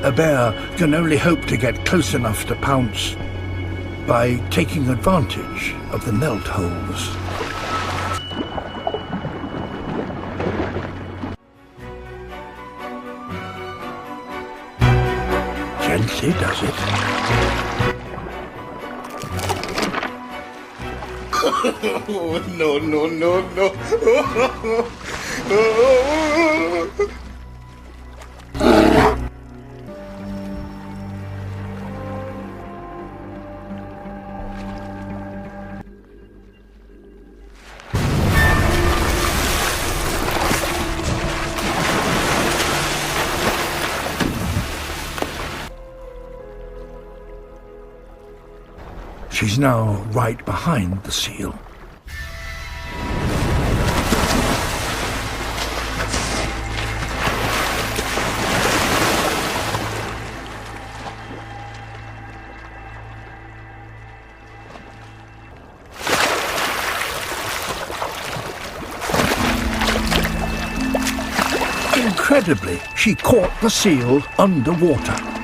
A bear can only hope to get close enough to pounce by taking advantage of the melt holes. Gently does it. No, no, no, no. She's now right behind the seal. Incredibly, she caught the seal underwater.